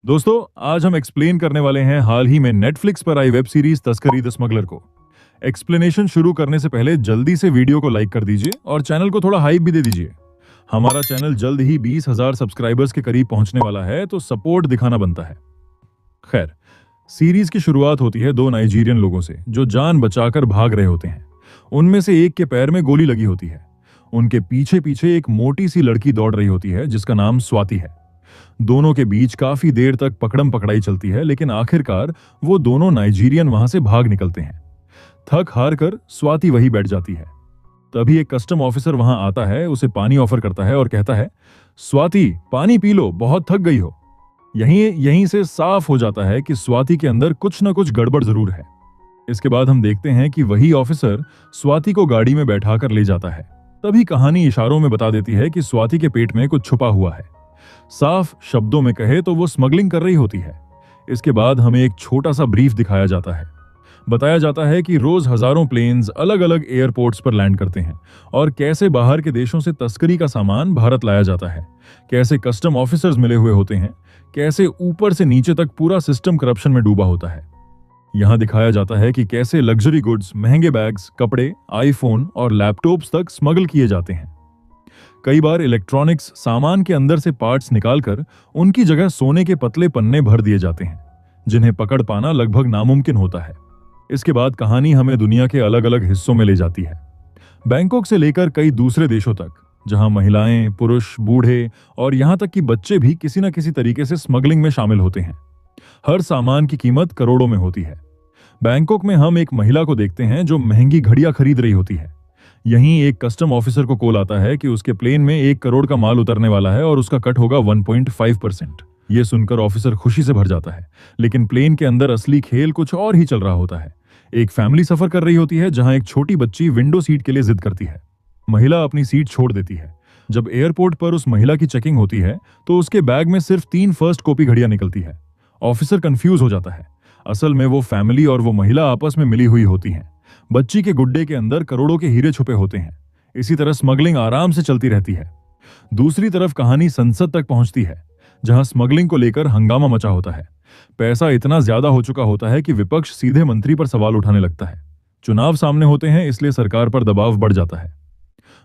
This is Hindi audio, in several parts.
दोस्तों, आज हम एक्सप्लेन करने वाले हैं हाल ही में नेटफ्लिक्स पर आई वेब सीरीज तस्करी द स्मगलर को। एक्सप्लेनेशन शुरू करने से पहले जल्दी से वीडियो को लाइक कर दीजिए और चैनल को थोड़ा हाइप भी दे दीजिए। हमारा चैनल जल्द ही 20,000 सब्सक्राइबर्स के करीब पहुंचने वाला है, तो सपोर्ट दिखाना बनता है। खैर, सीरीज की शुरुआत होती है दो नाइजीरियन लोगों से जो जान बचाकर भाग रहे होते हैं। उनमें से एक के पैर में गोली लगी होती है। उनके पीछे पीछे एक मोटी सी लड़की दौड़ रही होती है जिसका नाम स्वाति है। दोनों के बीच काफी देर तक पकड़म पकड़ाई चलती है, लेकिन आखिरकार वो दोनों नाइजीरियन वहां से भाग निकलते हैं। थक हार कर स्वाति वहीं बैठ जाती है। तभी एक कस्टम ऑफिसर वहां आता है, उसे पानी ऑफर करता है और कहता है, स्वाति पानी पी लो, बहुत थक गई हो। यहीं यहीं से साफ हो जाता है कि स्वाति के अंदर कुछ न कुछ गड़बड़ जरूर है। इसके बाद हम देखते हैं कि वही ऑफिसर स्वाति को गाड़ी में बैठाकर ले जाता है। तभी कहानी इशारों में बता देती है कि स्वाति के पेट में कुछ छुपा हुआ है। साफ शब्दों में कहे तो वो स्मगलिंग कर रही होती है। इसके बाद हमें एक छोटा सा ब्रीफ दिखाया जाता है। बताया जाता है कि रोज हजारों प्लेन्स अलग अलग एयरपोर्ट्स पर लैंड करते हैं और कैसे बाहर के देशों से तस्करी का सामान भारत लाया जाता है, कैसे कस्टम ऑफिसर्स मिले हुए होते हैं, कैसे ऊपर से नीचे तक पूरा सिस्टम करप्शन में डूबा होता है। यहां दिखाया जाता है कि कैसे लग्जरी गुड्स, महंगे बैग्स, कपड़े, आईफोन और लैपटॉप्स तक स्मगल किए जाते हैं। कई बार इलेक्ट्रॉनिक्स सामान के अंदर से पार्ट्स निकालकर उनकी जगह सोने के पतले पन्ने भर दिए जाते हैं, जिन्हें पकड़ पाना लगभग नामुमकिन होता है। इसके बाद कहानी हमें दुनिया के अलग अलग हिस्सों में ले जाती है, बैंकॉक से लेकर कई दूसरे देशों तक, जहां महिलाएं, पुरुष, बूढ़े और यहां तक कि बच्चे भी किसी न किसी तरीके से स्मगलिंग में शामिल होते हैं। हर सामान की कीमत करोड़ों में होती है। बैंकॉक में हम एक महिला को देखते हैं जो महंगी घड़ियां खरीद रही होती है। यहीं एक कस्टम ऑफिसर को कॉल आता है कि उसके प्लेन में 1 करोड़ का माल उतरने वाला है और उसका कट होगा 1.5%। यह सुनकर ऑफिसर खुशी से भर जाता है, लेकिन प्लेन के अंदर असली खेल कुछ और ही चल रहा होता है। एक फैमिली सफर कर रही होती है जहां एक छोटी बच्ची विंडो सीट के लिए जिद करती है। महिला अपनी सीट छोड़ देती है। जब एयरपोर्ट पर उस महिला की चेकिंग होती है तो उसके बैग में सिर्फ 3 फर्स्ट कॉपी घड़ियां निकलती है। ऑफिसर कंफ्यूज हो जाता है। असल में वो फैमिली और वो महिला आपस में मिली हुई होती हैं। बच्ची के गुड्डे के अंदर करोड़ों के हीरे छुपे होते हैं। इसी तरह स्मगलिंग आराम से चलती रहती है। दूसरी तरफ कहानी संसद तक पहुंचती है, जहां स्मगलिंग को लेकर हंगामा मचा होता है। पैसा इतना ज्यादा हो चुका होता है कि विपक्ष सीधे मंत्री पर सवाल उठाने लगता है। चुनाव सामने होते हैं, इसलिए सरकार पर दबाव बढ़ जाता है।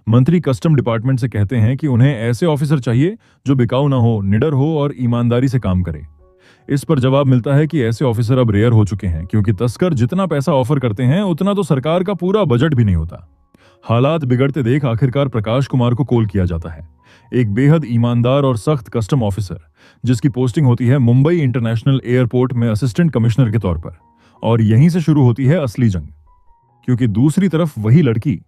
मंत्री कस्टम डिपार्टमेंट से कहते हैं कि उन्हें ऐसे ऑफिसर चाहिए जो बिकाऊ ना हो, निडर हो और ईमानदारी से काम करे। इस पर जवाब मिलता है कि ऐसे ऑफिसर अब रेयर हो चुके हैं, क्योंकि तस्कर जितना पैसा ऑफर करते हैं उतना तो सरकार का पूरा बजट भी नहीं होता। हालात बिगड़ते देख आखिरकार प्रकाश कुमार को कॉल किया जाता है, एक बेहद ईमानदार और सख्त कस्टम ऑफिसर, जिसकी पोस्टिंग होती है मुंबई इंटरनेशनल एयरपोर्ट में असिस्टेंट कमिश्नर के तौर पर। और यहीं से शुरू होती है असली जंग, क्योंकि दूसरी तरफ वही लड़की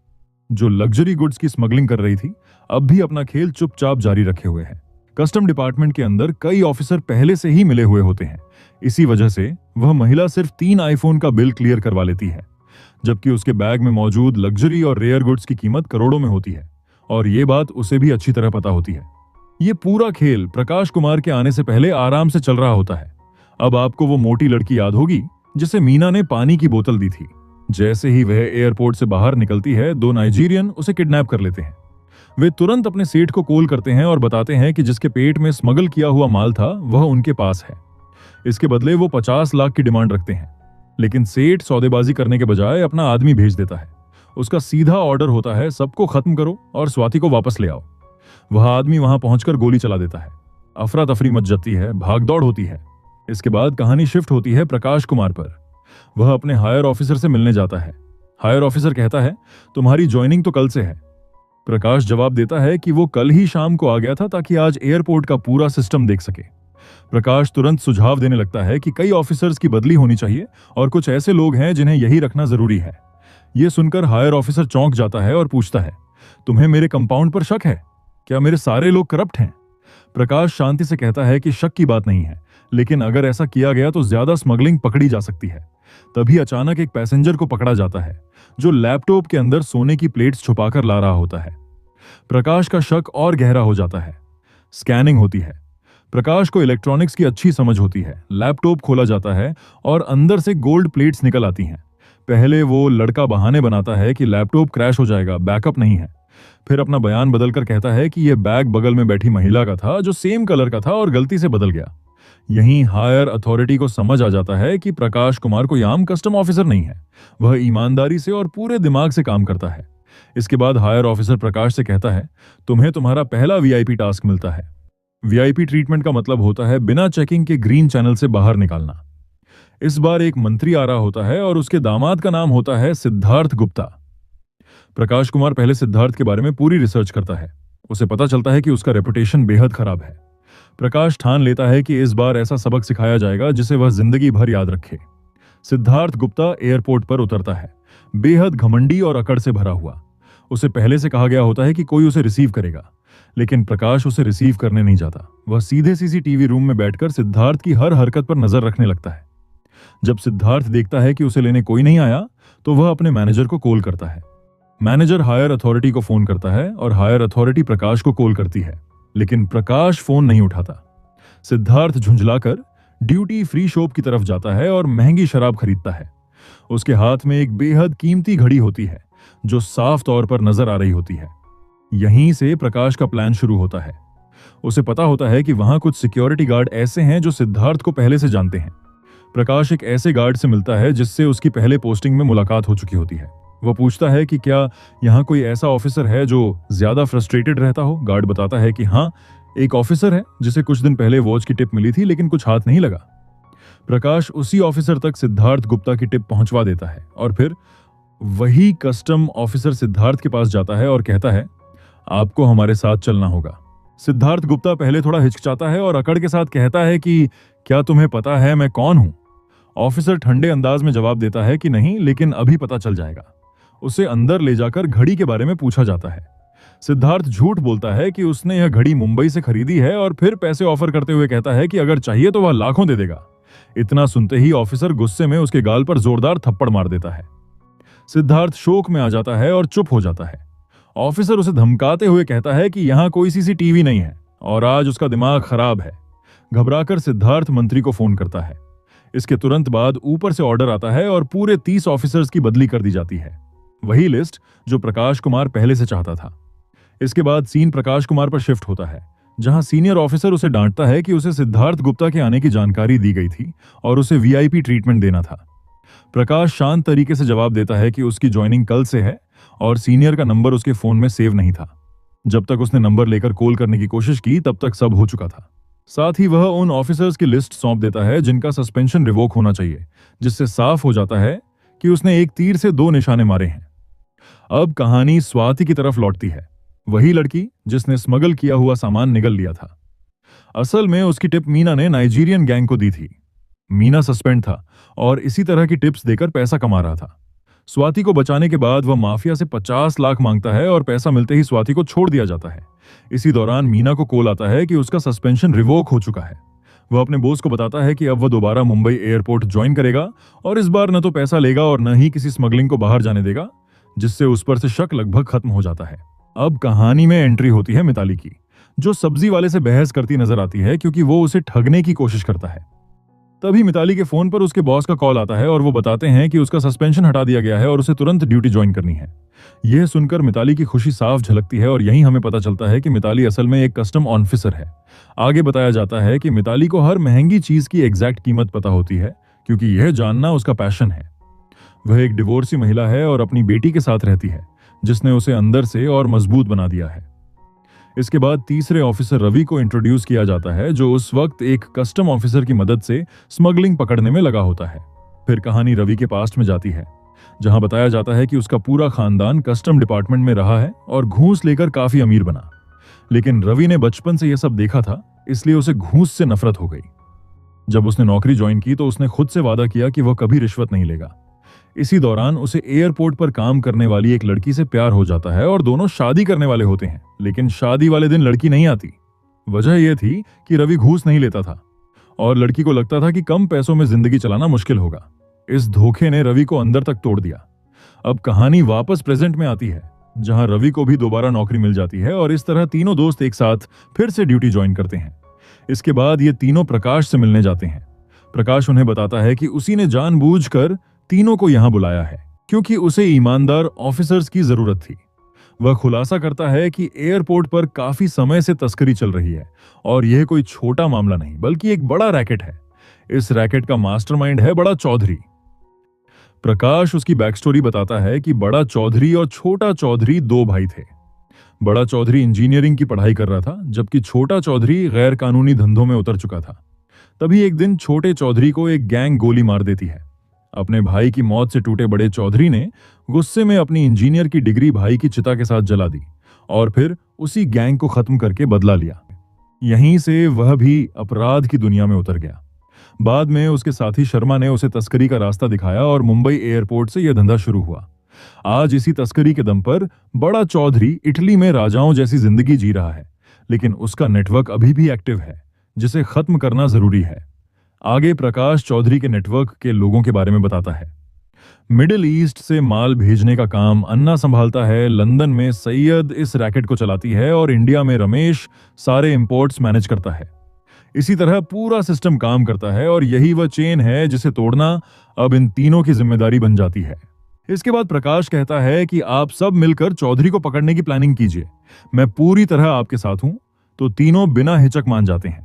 जो लग्जरी गुड्स की स्मगलिंग कर रही थी, अब भी अपना खेल चुपचाप जारी रखे हुए है। कस्टम डिपार्टमेंट के अंदर कई ऑफिसर पहले से ही मिले हुए होते हैं। इसी वजह से वह महिला सिर्फ 3 आईफोन का बिल क्लियर करवा लेती है, जबकि उसके बैग में मौजूद लग्जरी और रेयर गुड्स की कीमत करोड़ों में होती है, और ये बात उसे भी अच्छी तरह पता होती है। ये पूरा खेल प्रकाश कुमार के आने से पहले आराम से चल रहा होता है। अब आपको वो मोटी लड़की याद होगी जिसे मीना ने पानी की बोतल दी थी। जैसे ही वह एयरपोर्ट से बाहर निकलती है, 2 नाइजीरियन उसे किडनैप कर लेते हैं। वे तुरंत अपने सेठ को कॉल करते हैं और बताते हैं कि जिसके पेट में स्मगल किया हुआ माल था वह उनके पास है। इसके बदले वो 50 लाख की डिमांड रखते हैं, लेकिन सेठ सौदेबाजी करने के बजाय अपना आदमी भेज देता है। उसका सीधा ऑर्डर होता है, सबको खत्म करो और स्वाति को वापस ले आओ। वह आदमी वहां पहुंचकर गोली चला देता है। अफरा तफरी मच जाती है, भागदौड़ होती है। इसके बाद कहानी शिफ्ट होती है प्रकाश कुमार पर। वह अपने हायर ऑफिसर से मिलने जाता है। हायर ऑफिसर कहता है, तुम्हारी ज्वाइनिंग तो कल से है। प्रकाश जवाब देता है कि वो कल ही शाम को आ गया था ताकि आज एयरपोर्ट का पूरा सिस्टम देख सके। प्रकाश तुरंत सुझाव देने लगता है कि कई ऑफिसर्स की बदली होनी चाहिए और कुछ ऐसे लोग हैं जिन्हें यही रखना जरूरी है। यह सुनकर हायर ऑफिसर चौंक जाता है और पूछता है, तुम्हें मेरे कंपाउंड पर शक है? क्या मेरे सारे लोग करप्ट हैं? प्रकाश शांति से कहता है कि शक की बात नहीं है, लेकिन अगर ऐसा किया गया तो ज्यादा स्मगलिंग पकड़ी जा सकती है। तभी अचानक एक पैसेंजर को पकड़ा जाता है जो लैपटॉप के अंदर सोने की प्लेट्स छुपाकर ला रहा होता है। प्रकाश का शक और गहरा हो जाता है। स्कैनिंग होती है। प्रकाश को इलेक्ट्रॉनिक्स की अच्छी समझ होती है। लैपटॉप खोला जाता है और अंदर से गोल्ड प्लेट्स निकल आती हैं। पहले वो लड़का बहाने बनाता है कि लैपटॉप क्रैश हो जाएगा, बैकअप नहीं है। फिर अपना बयान बदलकर कहता है कि यह बैग बगल में बैठी महिला का था जो सेम कलर का था और गलती से बदल गया। यहीं हायर अथॉरिटी को समझ आ जाता है कि प्रकाश कुमार कोई आम कस्टम ऑफिसर नहीं है, वह ईमानदारी से और पूरे दिमाग से काम करता है। इसके बाद हायर ऑफिसर प्रकाश से कहता है, तुम्हें तुम्हारा पहला वीआईपी टास्क मिलता है। वीआईपी ट्रीटमेंट का मतलब होता है बिना चेकिंग के ग्रीन चैनल से बाहर निकालना। इस बार एक मंत्री आ रहा होता है और उसके दामाद का नाम होता है सिद्धार्थ गुप्ता। प्रकाश कुमार पहले सिद्धार्थ के बारे में पूरी रिसर्च करता है। उसे पता चलता है कि उसका रेपुटेशन बेहद खराब है। प्रकाश ठान लेता है कि इस बार ऐसा सबक सिखाया जाएगा जिसे वह जिंदगी भर याद रखे। सिद्धार्थ गुप्ता एयरपोर्ट पर उतरता है, बेहद घमंडी और अकड़ से भरा हुआ। उसे पहले से कहा गया होता है कि कोई उसे रिसीव करेगा, लेकिन प्रकाश उसे रिसीव करने नहीं जाता। वह सीधे सीसीटीवी रूम में बैठकर सिद्धार्थ की हर हरकत पर नजर रखने लगता है। जब सिद्धार्थ देखता है कि उसे लेने कोई नहीं आया, तो वह अपने मैनेजर को कॉल करता है। मैनेजर हायर अथॉरिटी को फोन करता है और हायर अथॉरिटी प्रकाश को कॉल करती है, लेकिन प्रकाश फोन नहीं उठाता। सिद्धार्थ झुंझलाकर ड्यूटी फ्री शॉप की तरफ जाता है और महंगी शराब खरीदता है। उसके हाथ में एक बेहद कीमती घड़ी होती है जो साफ तौर पर नजर आ रही होती है। यहीं से प्रकाश का प्लान शुरू होता है। उसे पता होता है कि वहां कुछ सिक्योरिटी गार्ड ऐसे हैं जो सिद्धार्थ को पहले से जानते हैं। प्रकाश एक ऐसे गार्ड से मिलता है जिससे उसकी पहले पोस्टिंग में मुलाकात हो चुकी होती है। वह पूछता है कि क्या यहाँ कोई ऐसा ऑफिसर है जो ज्यादा फ्रस्ट्रेटेड रहता हो। गार्ड बताता है कि हाँ, एक ऑफिसर है जिसे कुछ दिन पहले वॉच की टिप मिली थी, लेकिन कुछ हाथ नहीं लगा। प्रकाश उसी ऑफिसर तक सिद्धार्थ गुप्ता की टिप पहुंचवा देता है और फिर वही कस्टम ऑफिसर सिद्धार्थ के पास जाता है और कहता है, आपको हमारे साथ चलना होगा। सिद्धार्थ गुप्ता पहले थोड़ा हिचकिचाता है और अकड़ के साथ कहता है कि क्या तुम्हें पता है मैं कौन हूं। ऑफिसर ठंडे अंदाज में जवाब देता है कि नहीं, लेकिन अभी पता चल जाएगा। उसे अंदर ले जाकर घड़ी के बारे में पूछा जाता है। सिद्धार्थ झूठ बोलता है कि उसने यह घड़ी मुंबई से खरीदी है और फिर पैसे ऑफर करते हुए कहता है कि अगर चाहिए तो वह लाखों दे देगा। इतना सुनते ही ऑफिसर गुस्से में उसके गाल पर जोरदार थप्पड़ मार देता है। सिद्धार्थ शोक में आ जाता है और चुप हो जाता है। ऑफिसर उसे धमकाते हुए कहता है कि यहां कोई सीसीटीवी नहीं है और आज उसका दिमाग खराब है। घबराकर सिद्धार्थ मंत्री को फोन करता है। इसके तुरंत बाद ऊपर से ऑर्डर आता है और पूरे 30 ऑफिसर्स की बदली कर दी जाती है। वही लिस्ट जो प्रकाश कुमार पहले से चाहता था। इसके बाद सीन प्रकाश कुमार पर शिफ्ट होता है, जहां सीनियर ऑफिसर उसे डांटता है कि उसे सिद्धार्थ गुप्ता के आने की जानकारी दी गई थी और उसे वीआईपी ट्रीटमेंट देना था। प्रकाश शांत तरीके से जवाब देता है कि उसकी ज्वाइनिंग कल से है और सीनियर का नंबर उसके फोन में सेव नहीं था। जब तक उसने नंबर लेकर कॉल करने की कोशिश की तब तक सब हो चुका था। साथ ही वह उन ऑफिसर्स की लिस्ट सौंप देता है जिनका सस्पेंशन रिवोक होना चाहिए, जिससे साफ हो जाता है कि उसने एक तीर से 2 निशाने मारे हैं। अब कहानी स्वाति की तरफ लौटती है, वही लड़की जिसने स्मगल किया हुआ सामान निगल लिया था। असल में उसकी टिप मीना ने नाइजीरियन गैंग को दी थी। मीना सस्पेंड था और इसी तरह की टिप्स देकर पैसा कमा रहा था। स्वाति को बचाने के बाद वह माफिया से 50 लाख मांगता है और पैसा मिलते ही स्वाति को छोड़ दिया जाता है। इसी दौरान मीना को कॉल आता है कि उसका सस्पेंशन रिवोक हो चुका है। वह अपने बॉस को बताता है कि अब वह दोबारा मुंबई एयरपोर्ट ज्वाइन करेगा और इस बार न तो पैसा लेगा और न ही किसी स्मगलिंग को बाहर जाने देगा, जिससे उस पर से शक लगभग खत्म हो जाता है। अब कहानी में एंट्री होती है मिताली की, जो सब्जी वाले से बहस करती नजर आती है क्योंकि वो उसे ठगने की कोशिश करता है। तभी मिताली के फोन पर उसके बॉस का कॉल आता है और वो बताते हैं कि उसका सस्पेंशन हटा दिया गया है और उसे तुरंत ड्यूटी ज्वाइन करनी है। यह सुनकर मिताली की खुशी साफ झलकती है और यहीं हमें पता चलता है कि मिताली असल में एक कस्टम ऑफिसर है। आगे बताया जाता है कि मिताली को हर महंगी चीज की एग्जैक्ट कीमत पता होती है क्योंकि यह जानना उसका पैशन है। वह एक डिवोर्सी महिला है और अपनी बेटी के साथ रहती है, जिसने उसे अंदर से और मजबूत बना दिया है। इसके बाद तीसरे ऑफिसर रवि को इंट्रोड्यूस किया जाता है, जो उस वक्त एक कस्टम ऑफिसर की मदद से स्मगलिंग पकड़ने में लगा होता है। फिर कहानी रवि के पास्ट में जाती है, जहां बताया जाता है कि उसका पूरा खानदान कस्टम डिपार्टमेंट में रहा है और घूस लेकर काफी अमीर बना। लेकिन रवि ने बचपन से यह सब देखा था, इसलिए उसे घूस से नफरत हो गई। जब उसने नौकरी ज्वाइन की तो उसने खुद से वादा किया कि वह कभी रिश्वत नहीं लेगा। इसी दौरान उसे एयरपोर्ट पर काम करने वाली एक लड़की से प्यार हो जाता है और दोनों शादी करने वाले होते हैं, लेकिन शादी वाले दिन लड़की नहीं आती। वजह यह थी कि रवि घूस नहीं लेता था और लड़की को लगता था कि कम पैसों में जिंदगी चलाना मुश्किल होगा। इस धोखे ने रवि को अंदर तक तोड़ दिया। अब कहानी वापस प्रेजेंट में आती है, जहां रवि को भी दोबारा नौकरी मिल जाती है और इस तरह तीनों दोस्त एक साथ फिर से ड्यूटी ज्वाइन करते हैं। इसके बाद ये तीनों प्रकाश से मिलने जाते हैं। प्रकाश उन्हें बताता है कि उसी ने जानबूझकर तीनों को यहां बुलाया है क्योंकि उसे ईमानदार ऑफिसर्स की जरूरत थी। वह खुलासा करता है कि एयरपोर्ट पर काफी समय से तस्करी चल रही है और यह कोई छोटा मामला नहीं बल्कि एक बड़ा रैकेट है। इस रैकेट का मास्टरमाइंड है बड़ा चौधरी। प्रकाश उसकी बैक स्टोरी बताता है कि बड़ा चौधरी और छोटा चौधरी दो भाई थे। बड़ा चौधरी इंजीनियरिंग की पढ़ाई कर रहा था, जबकि छोटा चौधरी गैर कानूनी धंधों में उतर चुका था। तभी एक दिन छोटे चौधरी को एक गैंग गोली मार देती है। अपने भाई की मौत से टूटे बड़े चौधरी ने गुस्से में अपनी इंजीनियर की डिग्री भाई की चिता के साथ जला दी और फिर उसी गैंग को खत्म करके बदला लिया। यहीं से वह भी अपराध की दुनिया में उतर गया। बाद में उसके साथी शर्मा ने उसे तस्करी का रास्ता दिखाया और मुंबई एयरपोर्ट से यह धंधा शुरू हुआ। आज इसी तस्करी के दम पर बड़ा चौधरी इटली में राजाओं जैसी जिंदगी जी रहा है, लेकिन उसका नेटवर्क अभी भी एक्टिव है, जिसे खत्म करना जरूरी है। आगे प्रकाश चौधरी के नेटवर्क के लोगों के बारे में बताता है। मिडिल ईस्ट से माल भेजने का काम अन्ना संभालता है। लंदन में सैयद इस रैकेट को चलाती है और इंडिया में रमेश सारे इंपोर्ट्स मैनेज करता है। इसी तरह पूरा सिस्टम काम करता है और यही वह चेन है जिसे तोड़ना अब इन तीनों की जिम्मेदारी बन जाती है। इसके बाद प्रकाश कहता है कि आप सब मिलकर चौधरी को पकड़ने की प्लानिंग कीजिए, मैं पूरी तरह आपके साथ हूं। तो तीनों बिना हिचक मान जाते हैं।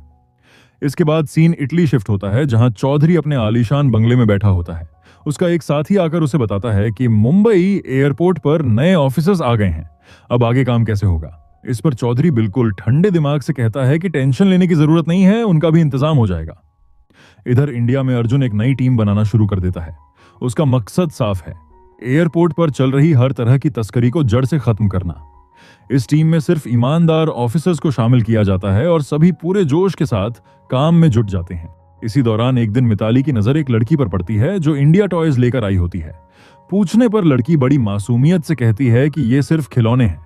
इसके बाद सीन इटली शिफ्ट होता है, जहां चौधरी अपने आलीशान बंगले में बैठा होता है। उसका एक साथी आकर उसे बताता है कि मुंबई एयरपोर्ट पर नए ऑफिसर्स आ गए हैं, अब आगे काम कैसे होगा। इस पर चौधरी बिल्कुल ठंडे दिमाग से कहता है कि टेंशन लेने की जरूरत नहीं है, उनका भी इंतजाम हो जाएगा। इधर इंडिया में अर्जुन एक नई टीम बनाना शुरू कर देता है। उसका मकसद साफ है, एयरपोर्ट पर चल रही हर तरह की तस्करी को जड़ से खत्म करना। इस टीम में सिर्फ ईमानदार ऑफिसर्स को शामिल किया जाता है और सभी पूरे जोश के साथ काम में जुट जाते हैं। इसी दौरान एक दिन मिताली की नजर एक लड़की पर पड़ती है जो इंडिया टॉयज लेकर आई होती है। पूछने पर लड़की बड़ी मासूमियत से कहती है कि ये सिर्फ खिलौने हैं,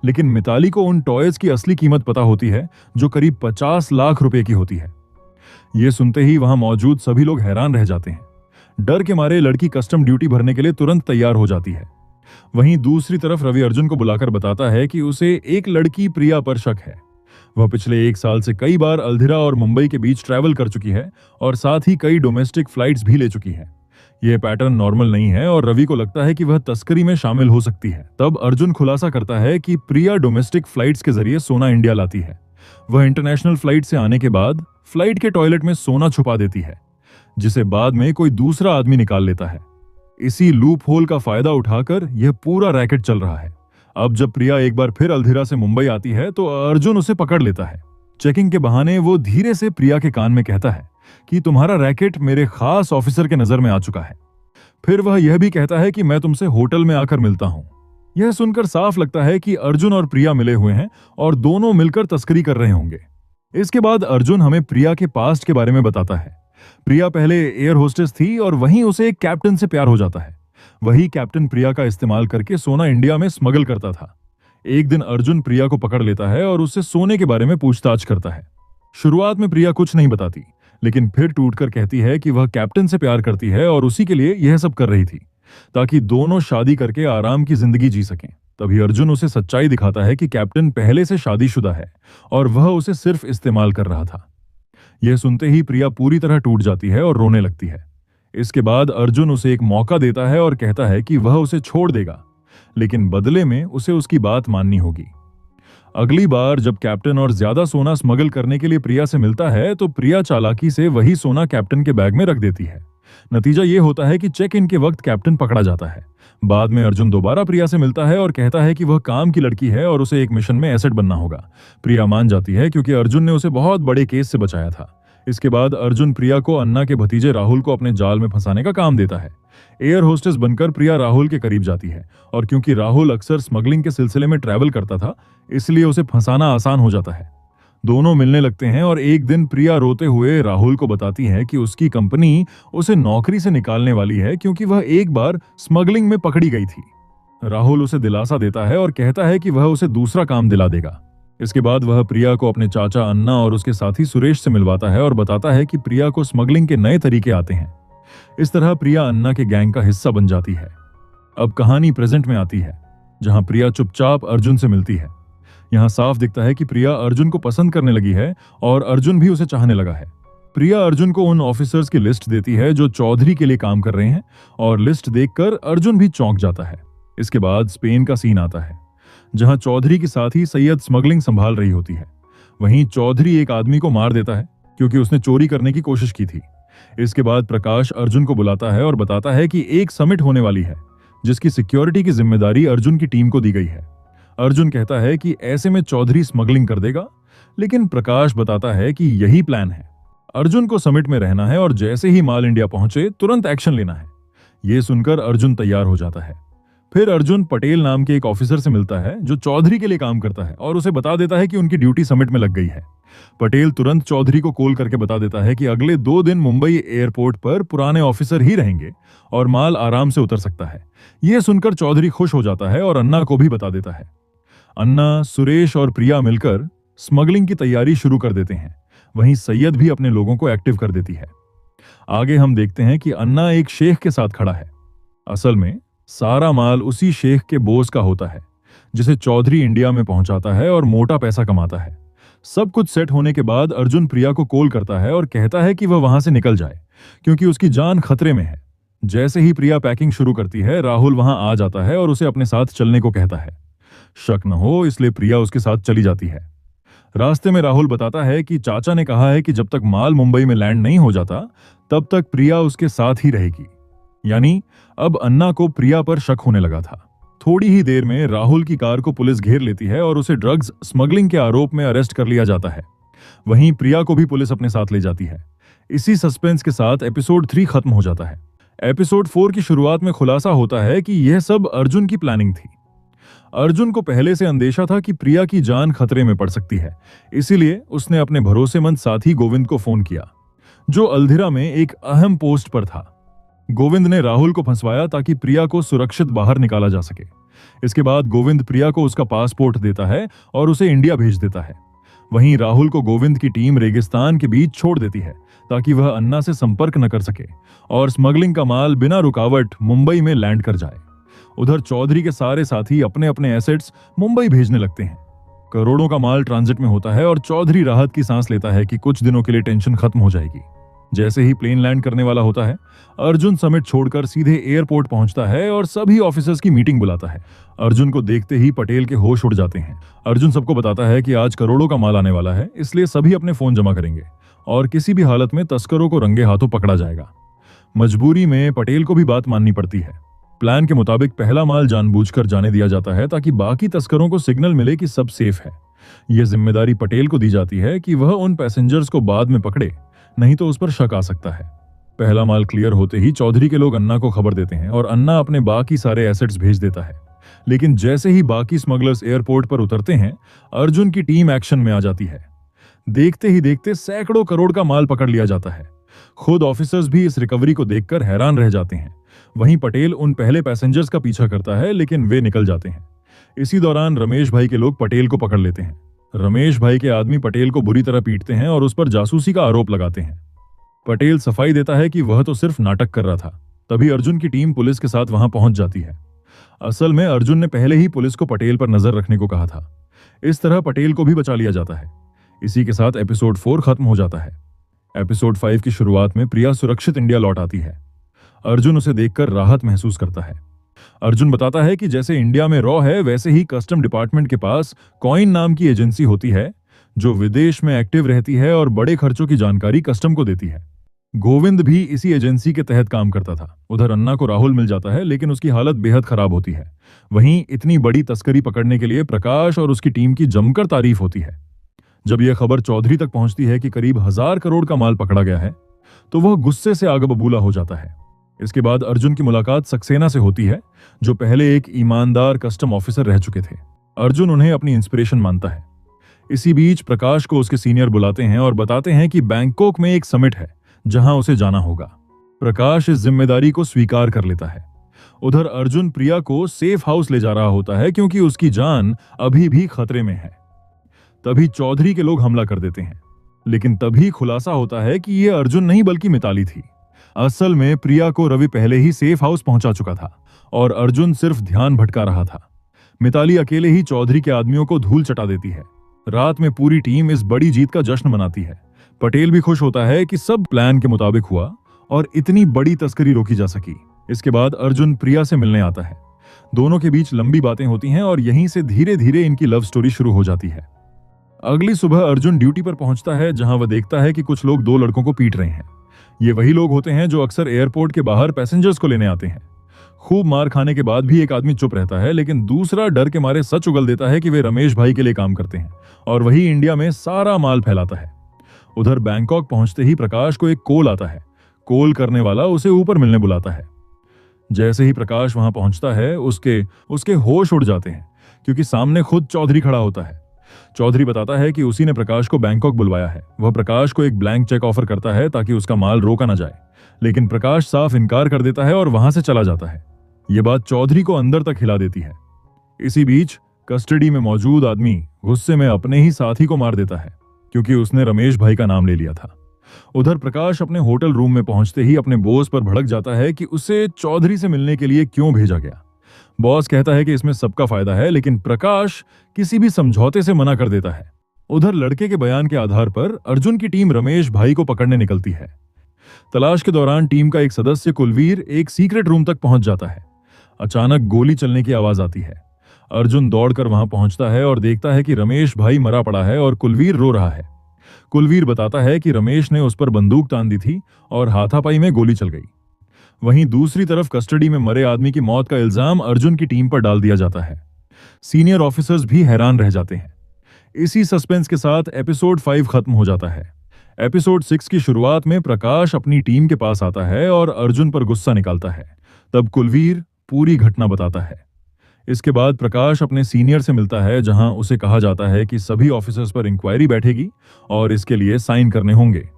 लेकिन मिताली को उन टॉयज की असली कीमत पता होती है, जो करीब 50 लाख रुपए की होती है। यह सुनते ही वहां मौजूद सभी लोग हैरान रह जाते हैं। डर के मारे लड़की कस्टम ड्यूटी भरने के लिए तुरंत तैयार हो जाती है। वहीं दूसरी तरफ रवि अर्जुन को बुलाकर बताता है कि उसे एक लड़की प्रिया पर शक है। वह पिछले 1 साल से कई बार अल्धिरा और मुंबई के बीच ट्रैवल कर चुकी है और साथ ही कई डोमेस्टिक फ्लाइट्स भी ले चुकी है। यह पैटर्न नॉर्मल नहीं है और रवि को लगता है कि वह तस्करी में शामिल हो सकती है। तब अर्जुन खुलासा करता है कि प्रिया डोमेस्टिक फ्लाइट्स के जरिए सोना इंडिया लाती है। वह इंटरनेशनल फ्लाइट से आने के बाद फ्लाइट के टॉयलेट में सोना छुपा देती है, जिसे बाद में कोई दूसरा आदमी निकाल लेता है। इसी लूप होल का फायदा उठाकर यह पूरा रैकेट चल रहा है। अब जब प्रिया एक बार फिर अल्धिरा से मुंबई आती है तो अर्जुन उसे पकड़ लेता है। चेकिंग के बहाने वो धीरे से प्रिया के कान में कहता है कि तुम्हारा रैकेट मेरे खास ऑफिसर के नजर में आ चुका है। फिर वह यह भी कहता है कि मैं तुमसे होटल में आकर मिलता हूं। यह सुनकर साफ लगता है कि अर्जुन और प्रिया मिले हुए हैं और दोनों मिलकर तस्करी कर रहे होंगे। इसके बाद अर्जुन हमें प्रिया के पास्ट के बारे में बताता है। प्रिया पहले एयर होस्टेस थी और वहीं उसे एक कैप्टन से प्यार हो जाता है। वही कैप्टन प्रिया का इस्तेमाल करके सोना इंडिया में स्मगल करता था। एक दिन अर्जुन प्रिया को पकड़ लेता है और उससे सोने के बारे में पूछताछ करता है। शुरुआत में प्रिया कुछ नहीं बताती, लेकिन फिर टूटकर कहती है कि वह कैप्टन से प्यार करती है और उसी के लिए यह सब कर रही थी, ताकि दोनों शादी करके आराम की जिंदगी जी सकें। तभी अर्जुन उसे सच्चाई दिखाता है कि कैप्टन पहले से शादीशुदा है और वह उसे सिर्फ इस्तेमाल कर रहा था। यह सुनते ही प्रिया पूरी तरह टूट जाती है और रोने लगती है। इसके बाद अर्जुन उसे एक मौका देता है और कहता है कि वह उसे छोड़ देगा, लेकिन बदले में उसे उसकी बात माननी होगी। अगली बार जब कैप्टन और ज्यादा सोना स्मगल करने के लिए प्रिया से मिलता है तो प्रिया चालाकी से वही सोना कैप्टन के बैग में रख देती है। नतीजा यह होता है कि चेक इन के वक्त कैप्टन पकड़ा जाता है। बाद में अर्जुन दोबारा प्रिया से मिलता है और कहता है कि वह काम की लड़की है और उसे एक मिशन में एसेट बनना होगा। प्रिया मान जाती है क्योंकि अर्जुन ने उसे बहुत बड़े केस से बचाया था। इसके बाद अर्जुन प्रिया को अन्ना के भतीजे राहुल को अपने जाल में फंसाने का काम देता है। एयर होस्टेस बनकर प्रिया राहुल के करीब जाती है और क्योंकि राहुल अक्सर स्मगलिंग के सिलसिले में ट्रैवल करता था, इसलिए उसे फंसाना आसान हो जाता है। दोनों मिलने लगते हैं और एक दिन प्रिया रोते हुए राहुल को बताती है कि उसकी कंपनी उसे नौकरी से निकालने वाली है क्योंकि वह एक बार स्मगलिंग में पकड़ी गई थी। राहुल उसे दिलासा देता है और कहता है कि वह उसे दूसरा काम दिला देगा। इसके बाद वह प्रिया को अपने चाचा अन्ना और उसके साथी सुरेश से मिलवाता है और बताता है कि प्रिया को स्मगलिंग के नए तरीके आते हैं। इस तरह प्रिया अन्ना के गैंग का हिस्सा बन जाती है। अब कहानी प्रेजेंट में आती है, जहां प्रिया चुपचाप अर्जुन से मिलती है। यहां साफ दिखता है कि प्रिया अर्जुन को पसंद करने लगी है और अर्जुन भी उसे चाहने लगा है। प्रिया अर्जुन को उन ऑफिसर्स की लिस्ट देती है जो चौधरी के लिए काम कर रहे हैं और लिस्ट देखकर अर्जुन भी चौंक जाता है। इसके बाद स्पेन का सीन आता है, जहां चौधरी के साथ ही सैयद स्मगलिंग संभाल रही होती है। वहीं चौधरी एक आदमी को मार देता है क्योंकि उसने चोरी करने की कोशिश की थी। इसके बाद प्रकाश अर्जुन को बुलाता है और बताता है कि एक समिट होने वाली है जिसकी सिक्योरिटी की जिम्मेदारी अर्जुन की टीम को दी गई है। अर्जुन कहता है कि ऐसे में चौधरी स्मगलिंग कर देगा, लेकिन प्रकाश बताता है कि यही प्लान है। अर्जुन को समिट में रहना है और जैसे ही माल इंडिया पहुंचे तुरंत एक्शन लेना है। यह सुनकर अर्जुन तैयार हो जाता है। फिर अर्जुन पटेल नाम के एक ऑफिसर से मिलता है जो चौधरी के लिए काम करता है और उसे बता देता है कि उनकी ड्यूटी समिट में लग गई है। पटेल तुरंत चौधरी को कॉल करके बता देता है कि अगले 2 दिन मुंबई एयरपोर्ट पर पुराने ऑफिसर ही रहेंगे और माल आराम से उतर सकता है। यह सुनकर चौधरी खुश हो जाता है और अन्ना को भी बता देता है। अन्ना, सुरेश और प्रिया मिलकर स्मगलिंग की तैयारी शुरू कर देते हैं। वहीं सैयद भी अपने लोगों को एक्टिव कर देती है। आगे हम देखते हैं कि अन्ना एक शेख के साथ खड़ा है। असल में सारा माल उसी शेख के बोस का होता है जिसे चौधरी इंडिया में पहुंचाता है और मोटा पैसा कमाता है। सब कुछ सेट होने के बाद अर्जुन प्रिया को कॉल करता है और कहता है कि वह वहां से निकल जाए क्योंकि उसकी जान खतरे में है। जैसे ही प्रिया पैकिंग शुरू करती है, राहुल वहां आ जाता है और उसे अपने साथ चलने को कहता है। शक न हो इसलिए प्रिया उसके साथ चली जाती है। रास्ते में राहुल बताता है कि चाचा ने कहा है कि जब तक माल मुंबई में लैंड नहीं हो जाता तब तक प्रिया उसके साथ ही रहेगी। यानी अब अन्ना को प्रिया पर शक होने लगा था। थोड़ी ही देर में राहुल की कार को पुलिस घेर लेती है और उसे ड्रग्स स्मगलिंग के आरोप में अरेस्ट कर लिया जाता है। वहीं प्रिया को भी पुलिस अपने साथ ले जाती है। इसी सस्पेंस के साथ एपिसोड 3 खत्म हो जाता है। एपिसोड 4 की शुरुआत में खुलासा होता है कि यह सब अर्जुन की प्लानिंग थी। अर्जुन को पहले से अंदेशा था कि प्रिया की जान खतरे में पड़ सकती है, इसीलिए उसने अपने भरोसेमंद साथी गोविंद को फोन किया, जो अल्धिरा में एक अहम पोस्ट पर था। गोविंद ने राहुल को फंसवाया ताकि प्रिया को सुरक्षित बाहर निकाला जा सके। इसके बाद गोविंद प्रिया को उसका पासपोर्ट देता है और उसे इंडिया भेज देता है। वहीं राहुल को गोविंद की टीम रेगिस्तान के बीच छोड़ देती है ताकि वह अन्ना से संपर्क न कर सके और स्मगलिंग का माल बिना रुकावट मुंबई में लैंड कर जाए। उधर चौधरी के सारे साथी अपने अपने एसेट्स मुंबई भेजने लगते हैं। करोड़ों का माल ट्रांजिट में होता है और चौधरी राहत की सांस लेता है कि कुछ दिनों के लिए टेंशन खत्म हो जाएगी। जैसे ही प्लेन लैंड करने वाला होता है, अर्जुन समिट छोड़कर सीधे एयरपोर्ट पहुंचता है और सभी ऑफिसर्स की मीटिंग बुलाता है। अर्जुन को देखते ही पटेल के होश उड़ जाते हैं। अर्जुन सबको बताता है कि आज करोड़ों का माल आने वाला है, इसलिए सभी अपने फोन जमा करेंगे और किसी भी हालत में तस्करों को रंगे हाथों पकड़ा जाएगा। मजबूरी में पटेल को भी बात माननी पड़ती है। प्लान के मुताबिक पहला माल जानबूझकर जाने दिया जाता है ताकि बाकी तस्करों को सिग्नल मिले कि सब सेफ है। यह जिम्मेदारी पटेल को दी जाती है कि वह उन पैसेंजर्स को बाद में पकड़े, नहीं तो उस पर शक आ सकता है। पहला माल क्लियर होते ही चौधरी के लोग अन्ना को खबर देते हैं और अन्ना अपने बाकी सारे एसेट्स भेज देता है। लेकिन जैसे ही बाकी स्मगलर्स एयरपोर्ट पर उतरते हैं, अर्जुन की टीम एक्शन में आ जाती है। देखते ही देखते सैकड़ों करोड़ का माल पकड़ लिया जाता है। खुद ऑफिसर्स भी इस रिकवरी को देखकर हैरान रह जाते हैं। वहीं पटेल उन पहले पैसेंजर्स का पीछा करता है, लेकिन वे निकल जाते हैं। इसी दौरान रमेश भाई के लोग पटेल को पकड़ लेते हैं। रमेश भाई के आदमी पटेल को बुरी तरह पीटते हैं और उस पर जासूसी का आरोप लगाते हैं। पटेल सफाई देता है कि वह तो सिर्फ नाटक कर रहा था। तभी अर्जुन की टीम पुलिस के साथ वहां पहुंच जाती है। असल में अर्जुन ने पहले ही पुलिस को पटेल पर नजर रखने को कहा था। इस तरह पटेल को भी बचा लिया जाता है। इसी के साथ एपिसोड 4 खत्म हो जाता है। एपिसोड 5 की शुरुआत में प्रिया सुरक्षित इंडिया लौट आती है। अर्जुन उसे देखकर राहत महसूस करता है। अर्जुन बताता है कि जैसे इंडिया में रॉ है, वैसे ही कस्टम डिपार्टमेंट के पास कॉइन नाम की एजेंसी होती है जो विदेश में एक्टिव रहती है और बड़े खर्चों की जानकारी कस्टम को देती है। गोविंद भी इसी एजेंसी के तहत काम करता था। उधर अन्ना को राहुल मिल जाता है, लेकिन उसकी हालत बेहद खराब होती है। वहीं इतनी बड़ी तस्करी पकड़ने के लिए प्रकाश और उसकी टीम की जमकर तारीफ होती है। जब यह खबर चौधरी तक पहुंचती है कि करीब 1000 करोड़ का माल पकड़ा गया है, तो वह गुस्से से आग बबूला हो जाता है। इसके बाद अर्जुन की मुलाकात सक्सेना से होती है, जो पहले एक ईमानदार कस्टम ऑफिसर रह चुके थे। अर्जुन उन्हें अपनी इंस्पिरेशन मानता है। इसी बीच प्रकाश को उसके सीनियर बुलाते हैं और बताते हैं कि बैंकॉक में एक समिट है जहां उसे जाना होगा। प्रकाश इस जिम्मेदारी को स्वीकार कर लेता है। उधर अर्जुन प्रिया को सेफ हाउस ले जा रहा होता है क्योंकि उसकी जान अभी भी खतरे में है। तभी चौधरी के लोग हमला कर देते हैं, लेकिन तभी खुलासा होता है कि यह अर्जुन नहीं बल्कि मिताली थी। असल में प्रिया को रवि पहले ही सेफ हाउस पहुंचा चुका था और अर्जुन सिर्फ ध्यान भटका रहा था। मिताली अकेले ही चौधरी के आदमियों को धूल चटा देती है। रात में पूरी टीम इस बड़ी जीत का जश्न मनाती है। पटेल भी खुश होता है कि सब प्लान के मुताबिक हुआ और इतनी बड़ी तस्करी रोकी जा सकी। इसके बाद अर्जुन प्रिया से मिलने आता है। दोनों के बीच लंबी बातें होती हैं और यहीं से धीरे धीरे इनकी लव स्टोरी शुरू हो जाती है। अगली सुबह अर्जुन ड्यूटी पर पहुंचता है, जहां वह देखता है कि कुछ लोग दो लड़कों को पीट रहे हैं। ये वही लोग होते हैं जो अक्सर एयरपोर्ट के बाहर पैसेंजर्स को लेने आते हैं। खूब मार खाने के बाद भी एक आदमी चुप रहता है, लेकिन दूसरा डर के मारे सच उगल देता है कि वे रमेश भाई के लिए काम करते हैं और वही इंडिया में सारा माल फैलाता है। उधर बैंकॉक पहुंचते ही प्रकाश को एक कॉल आता है। कॉल करने वाला उसे ऊपर मिलने बुलाता है। जैसे ही प्रकाश वहां पहुंचता है, उसके होश उड़ जाते हैं, क्योंकि सामने खुद चौधरी खड़ा होता है। चौधरी बताता है कि उसी ने प्रकाश को बैंकॉक बुलवाया है। वह प्रकाश को एक ब्लैंक चेक ऑफर करता है ताकि उसका माल रोका ना जाए, लेकिन प्रकाश साफ इनकार कर देता है और वहां से चला जाता है। यह बात चौधरी को अंदर तक हिला देती है। इसी बीच कस्टडी में मौजूद आदमी गुस्से में अपने ही साथी को मार देता है, क्योंकि उसने रमेश भाई का नाम ले लिया था। उधर प्रकाश अपने होटल रूम में पहुंचते ही अपने बॉस पर भड़क जाता है कि उसे चौधरी से मिलने के लिए क्यों भेजा गया। बॉस कहता है कि इसमें सबका फायदा है, लेकिन प्रकाश किसी भी समझौते से मना कर देता है। उधर लड़के के बयान के आधार पर अर्जुन की टीम रमेश भाई को पकड़ने निकलती है। तलाश के दौरान टीम का एक सदस्य कुलवीर एक सीक्रेट रूम तक पहुंच जाता है। अचानक गोली चलने की आवाज आती है। अर्जुन दौड़कर वहां पहुंचता है और देखता है कि रमेश भाई मरा पड़ा है और कुलवीर रो रहा है। कुलवीर बताता है कि रमेश ने उस पर बंदूक तान दी थी और हाथापाई में गोली चल गई। वहीं दूसरी तरफ कस्टडी में मरे आदमी की मौत का इल्जाम अर्जुन की टीम पर डाल दिया जाता है। सीनियर ऑफिसर्स भी हैरान रह जाते हैं। इसी सस्पेंस के साथ एपिसोड 5 खत्म हो जाता है। एपिसोड 6 की शुरुआत में प्रकाश अपनी टीम के पास आता है और अर्जुन पर गुस्सा निकालता है। तब कुलवीर पूरी घटना बताता है। इसके बाद प्रकाश अपने सीनियर से मिलता है, जहां उसे कहा जाता है कि सभी ऑफिसर्स पर इंक्वायरी बैठेगी और इसके लिए साइन करने होंगे।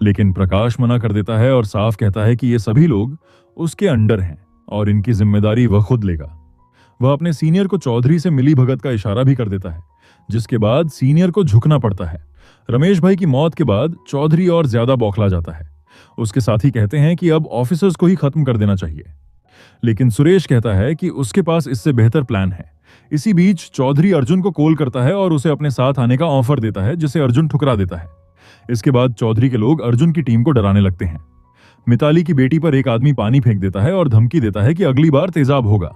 लेकिन प्रकाश मना कर देता है और साफ कहता है कि ये सभी लोग उसके अंडर हैं और इनकी जिम्मेदारी वह खुद लेगा। वह अपने सीनियर को चौधरी से मिली भगत का इशारा भी कर देता है, जिसके बाद सीनियर को झुकना पड़ता है। रमेश भाई की मौत के बाद चौधरी और ज्यादा बौखला जाता है। उसके साथी कहते हैं कि अब ऑफिसर्स को ही खत्म कर देना चाहिए, लेकिन सुरेश कहता है कि उसके पास इससे बेहतर प्लान है। इसी बीच चौधरी अर्जुन को कॉल करता है और उसे अपने साथ आने का ऑफर देता है, जिसे अर्जुन ठुकरा देता है। इसके बाद चौधरी के लोग अर्जुन की टीम को डराने लगते हैं। मिताली की बेटी पर एक आदमी पानी फेंक देता है और धमकी देता है कि अगली बार तेजाब होगा।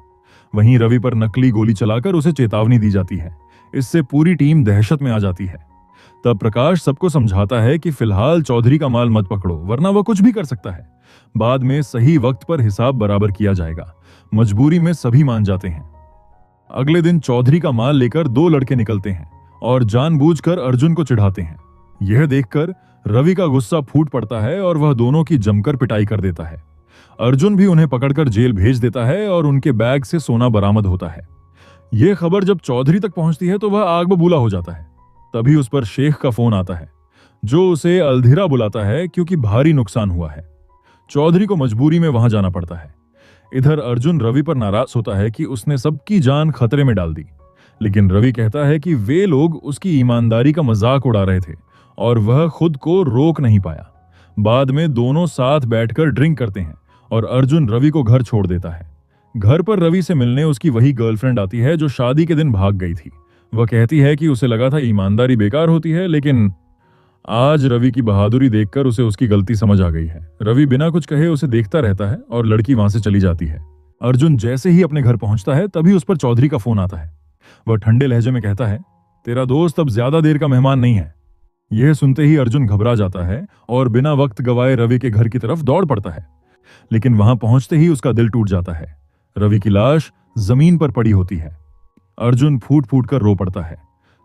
वहीं रवि पर नकली गोली चलाकर उसे चेतावनी दी जाती है। इससे पूरी टीम दहशत में आ जाती है। तब प्रकाश सबको समझाता है कि फिलहाल चौधरी का माल मत पकड़ो, वरना वह कुछ भी कर सकता है। बाद में सही वक्त पर हिसाब बराबर किया जाएगा। मजबूरी में सभी मान जाते हैं। अगले दिन चौधरी का माल लेकर दो लड़के निकलते हैं और जानबूझकर अर्जुन को चिढ़ाते हैं। यह देखकर रवि का गुस्सा फूट पड़ता है और वह दोनों की जमकर पिटाई कर देता है। अर्जुन भी उन्हें पकड़कर जेल भेज देता है और उनके बैग से सोना बरामद होता है। यह खबर जब चौधरी तक पहुंचती है तो वह आग बबूला हो जाता है। तभी उस पर शेख का फोन आता है, जो उसे अलधिरा बुलाता है क्योंकि भारी नुकसान हुआ है। चौधरी को मजबूरी में वहां जाना पड़ता है। इधर अर्जुन रवि पर नाराज होता है कि उसने सबकी जान खतरे में डाल दी, लेकिन रवि कहता है कि वे लोग उसकी ईमानदारी का मजाक उड़ा रहे थे और वह खुद को रोक नहीं पाया। बाद में दोनों साथ बैठकर ड्रिंक करते हैं और अर्जुन रवि को घर छोड़ देता है। घर पर रवि से मिलने उसकी वही गर्लफ्रेंड आती है जो शादी के दिन भाग गई थी। वह कहती है कि उसे लगा था ईमानदारी बेकार होती है, लेकिन आज रवि की बहादुरी देखकर उसे उसकी गलती समझ आ गई है। रवि बिना कुछ कहे उसे देखता रहता है और लड़की वहां से चली जाती है। अर्जुन जैसे ही अपने घर पहुंचता है तभी उस पर चौधरी का फोन आता है। वह ठंडे लहजे में कहता है, तेरा दोस्त अब ज्यादा देर का मेहमान नहीं है। यह सुनते ही अर्जुन घबरा जाता है और बिना वक्त गवाए रवि के घर की तरफ दौड़ पड़ता है, लेकिन वहां पहुंचते ही उसका दिल टूट जाता है। रवि की लाश जमीन पर पड़ी होती है। अर्जुन फूट फूट कर रो पड़ता है।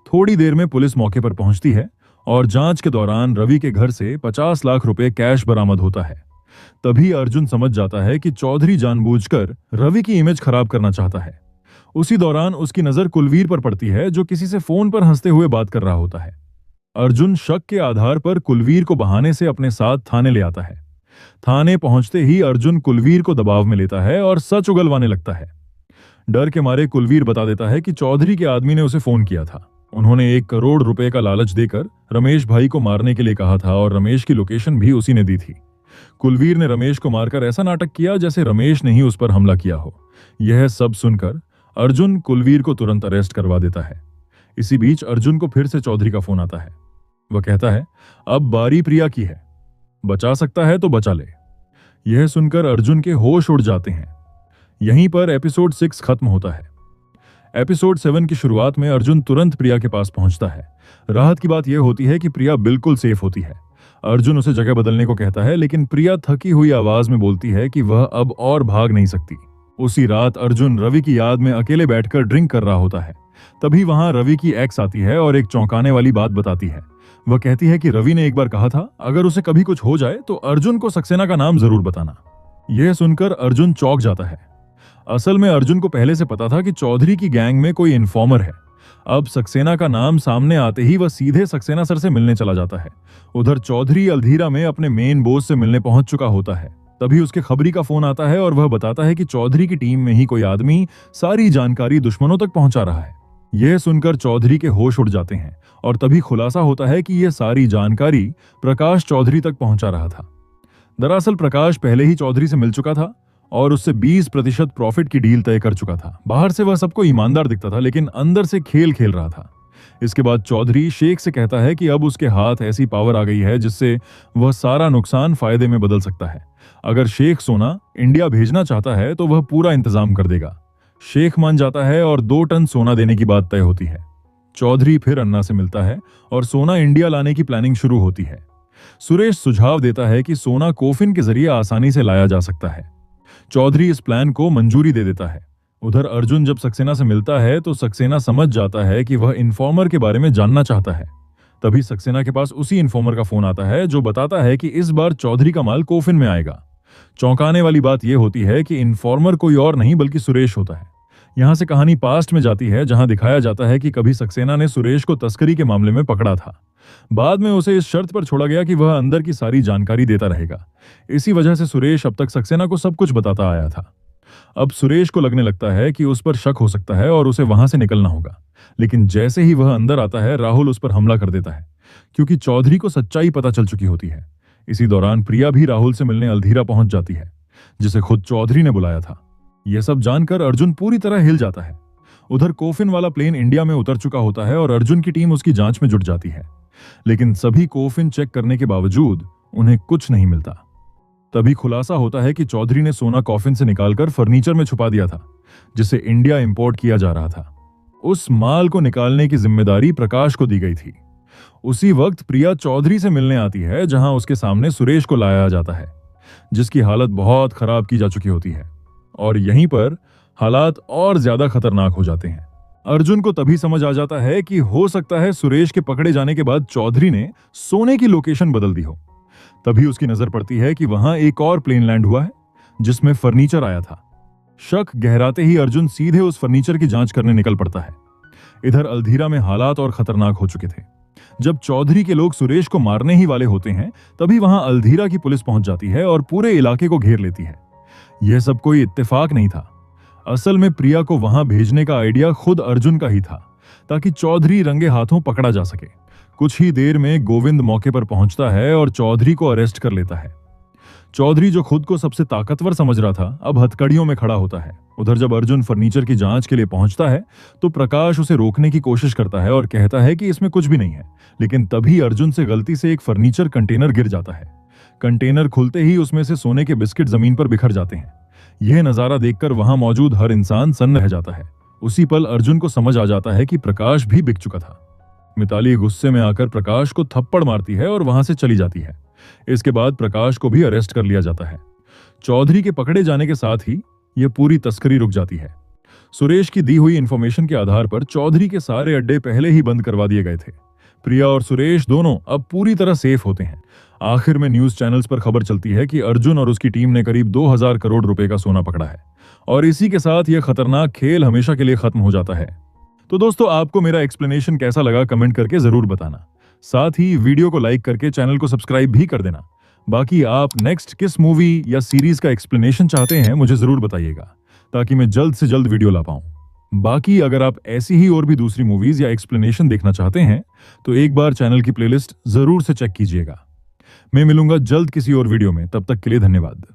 थोड़ी देर में पुलिस मौके पर पहुंचती है और जांच के दौरान रवि के घर से 50 लाख रुपए कैश बरामद होता है। तभी अर्जुन समझ जाता है कि चौधरी जानबूझकर रवि की इमेज खराब करना चाहता है। उसी दौरान उसकी नजर कुलवीर पर पड़ती है, जो किसी से फोन पर हंसते हुए बात कर रहा होता है। अर्जुन शक के आधार पर कुलवीर को बहाने से अपने साथ थाने ले आता है। थाने पहुंचते ही अर्जुन कुलवीर को दबाव में लेता है और सच उगलवाने लगता है। डर के मारे कुलवीर बता देता है कि चौधरी के आदमी ने उसे फोन किया था। उन्होंने 1 करोड़ रुपए का लालच देकर रमेश भाई को मारने के लिए कहा था और रमेश की लोकेशन भी उसी ने दी थी। कुलवीर ने रमेश को मारकर ऐसा नाटक किया जैसे रमेश ने ही उस पर हमला किया हो। यह सब सुनकर अर्जुन कुलवीर को तुरंत अरेस्ट करवा देता है। इसी बीच अर्जुन को फिर से चौधरी का फोन आता है। वह कहता है, अब बारी प्रिया की है, बचा सकता है तो बचा ले। यह सुनकर अर्जुन के होश उड़ जाते हैं। यहीं पर एपिसोड 6 खत्म होता है। एपिसोड 7 की शुरुआत में अर्जुन तुरंत प्रिया के पास पहुंचता है। राहत की बात यह होती है कि प्रिया बिल्कुल सेफ होती है। अर्जुन उसे जगह बदलने को कहता है, लेकिन प्रिया थकी हुई आवाज में बोलती है कि वह अब और भाग नहीं सकती। उसी रात अर्जुन रवि की याद में अकेले बैठकर ड्रिंक कर रहा होता है। तभी वहां रवि की एक्स आती है और एक चौंकाने वाली बात बताती है। वह कहती है कि रवि ने एक बार कहा था, अगर उसे कभी कुछ हो जाए तो अर्जुन को सक्सेना का नाम जरूर बताना। यह सुनकर अर्जुन चौंक जाता है। असल में अर्जुन को पहले से पता था कि चौधरी की गैंग में कोई इन्फॉर्मर है। अब सक्सेना का नाम सामने आते ही वह सीधे सक्सेना सर से मिलने चला जाता है। उधर चौधरी अल्धीरा में अपने मेन बॉस से मिलने पहुंच चुका होता है। तभी उसके खबरी का फोन आता है और वह बताता है कि चौधरी की टीम में ही कोई आदमी सारी जानकारी दुश्मनों तक पहुंचा रहा है। यह सुनकर चौधरी के होश उड़ जाते हैं और तभी खुलासा होता है कि यह सारी जानकारी प्रकाश चौधरी तक पहुंचा रहा था। दरअसल प्रकाश पहले ही चौधरी से मिल चुका था और उससे 20% प्रॉफिट की डील तय कर चुका था। बाहर से वह सबको ईमानदार दिखता था, लेकिन अंदर से खेल खेल रहा था। इसके बाद चौधरी शेख से कहता है कि अब उसके हाथ ऐसी पावर आ गई है जिससे वह सारा नुकसान फायदे में बदल सकता है। अगर शेख सोना इंडिया भेजना चाहता है तो वह पूरा इंतजाम कर देगा। शेख मान जाता है और 2 टन सोना देने की बात तय होती है। चौधरी फिर अन्ना से मिलता है और सोना इंडिया लाने की प्लानिंग शुरू होती है। सुरेश सुझाव देता है कि सोना कोफिन के जरिए आसानी से लाया जा सकता है। चौधरी इस प्लान को मंजूरी दे देता है। उधर अर्जुन जब सक्सेना से मिलता है तो सक्सेना समझ जाता है कि वह इन्फॉर्मर के बारे में जानना चाहता है। तभी सक्सेना के पास उसी इन्फॉर्मर का फोन आता है जो बताता है कि इस बार चौधरी का माल कोफिन में आएगा। चौंकाने वाली बात यह होती है कि इन्फॉर्मर कोई और नहीं बल्कि सुरेश होता है। यहां से कहानी पास्ट में जाती है, जहां दिखाया जाता है कि कभी सक्सेना ने सुरेश को तस्करी के मामले में पकड़ा था। बाद में उसे इस शर्त पर छोड़ा गया कि वह अंदर की सारी जानकारी देता रहेगा। इसी वजह से सुरेश अब तक सक्सेना को सब कुछ बताता आया था। अब सुरेश को लगने लगता है कि उस पर शक हो सकता है और उसे वहां से निकलना होगा। लेकिन जैसे ही वह अंदर आता है, राहुल उस पर हमला कर देता है, क्योंकि चौधरी को सच्चाई पता चल चुकी होती है। इसी दौरान प्रिया भी राहुल से मिलने अल्धीरा पहुंच जाती है, जिसे खुद चौधरी ने बुलाया था। यह सब जानकर अर्जुन पूरी तरह हिल जाता है। उधर कोफिन वाला प्लेन इंडिया में उतर चुका होता है और अर्जुन की टीम उसकी जांच में जुट जाती है। लेकिन सभी कोफिन चेक करने के बावजूद उन्हें कुछ नहीं मिलता। तभी खुलासा होता है कि चौधरी ने सोना कॉफिन से निकालकर फर्नीचर में छुपा दिया था, जिसे इंडिया इंपोर्ट किया जा रहा था। उस माल को निकालने की जिम्मेदारी प्रकाश को दी गई थी। उसी वक्त प्रिया चौधरी से मिलने आती है, जहां उसके सामने सुरेश को लाया जाता है, जिसकी हालत बहुत खराब की जा चुकी होती है। और यहीं पर हालात और ज्यादा खतरनाक हो जाते हैं। अर्जुन को तभी समझ आ जाता है कि हो सकता है सुरेश के पकड़े जाने के बाद चौधरी ने सोने की लोकेशन बदल दी हो। तभी उसकी नजर पड़ती है कि वहां एक और प्लेन लैंड हुआ है जिसमें फर्नीचर आया था। शक गहराते ही अर्जुन सीधे उस फर्नीचर की जांच करने निकल पड़ता है। इधर अल्धीरा में हालात और खतरनाक हो चुके थे। जब चौधरी के लोग सुरेश को मारने ही वाले होते हैं, तभी वहां अल्धीरा की पुलिस पहुंच जाती है और पूरे इलाके को घेर लेती है। यह सब कोई इत्तेफाक नहीं था। असल में प्रिया को वहां भेजने का आइडिया खुद अर्जुन का ही था, ताकि चौधरी रंगे हाथों पकड़ा जा सके। कुछ ही देर में गोविंद मौके पर पहुंचता है और चौधरी को अरेस्ट कर लेता है। चौधरी, जो खुद को सबसे ताकतवर समझ रहा था, अब हथकड़ियों में खड़ा होता है। उधर जब अर्जुन फर्नीचर की जांच के लिए पहुंचता है तो प्रकाश उसे रोकने की कोशिश करता है और कहता है कि इसमें कुछ भी नहीं है। लेकिन तभी अर्जुन से गलती से एक फर्नीचर कंटेनर गिर जाता है। कंटेनर खुलते ही उसमें से सोने के बिस्किट जमीन पर बिखर जाते हैं। यह नजारा देखकर वहां मौजूद हर इंसान सन्न रह जाता है। उसी पल अर्जुन को समझ आ जाता है कि प्रकाश भी बिक चुका था। मिताली गुस्से में आकर प्रकाश को थप्पड़ मारती है और वहां से चली जाती है। इसके बाद प्रकाश को भी अरेस्ट कर लिया जाता है। चौधरी के पकड़े जाने के साथ ही यह पूरी तस्करी रुक जाती है। सुरेश की दी हुई इंफॉर्मेशन के आधार पर चौधरी के सारे अड्डे पहले ही बंद करवा दिए गए थे। प्रिया और सुरेश दोनों अब पूरी तरह सेफ होते हैं। आखिर में न्यूज चैनल्स पर खबर चलती है कि अर्जुन और उसकी टीम ने करीब 2000 करोड़ रुपए का सोना पकड़ा है और इसी के साथ यह खतरनाक खेल हमेशा के लिए खत्म हो जाता है। तो दोस्तों, आपको मेरा एक्सप्लेनेशन कैसा लगा कमेंट करके जरूर बताना। साथ ही वीडियो को लाइक करके चैनल को सब्सक्राइब भी कर देना। बाकी आप नेक्स्ट किस मूवी या सीरीज का एक्सप्लेनेशन चाहते हैं मुझे जरूर बताइएगा, ताकि मैं जल्द से जल्द वीडियो ला पाऊं। बाकी अगर आप ऐसी ही और भी दूसरी मूवीज या एक्सप्लेनेशन देखना चाहते हैं तो एक बार चैनल की प्लेलिस्ट जरूर से चेक कीजिएगा। मैं मिलूंगा जल्द किसी और वीडियो में। तब तक के लिए धन्यवाद।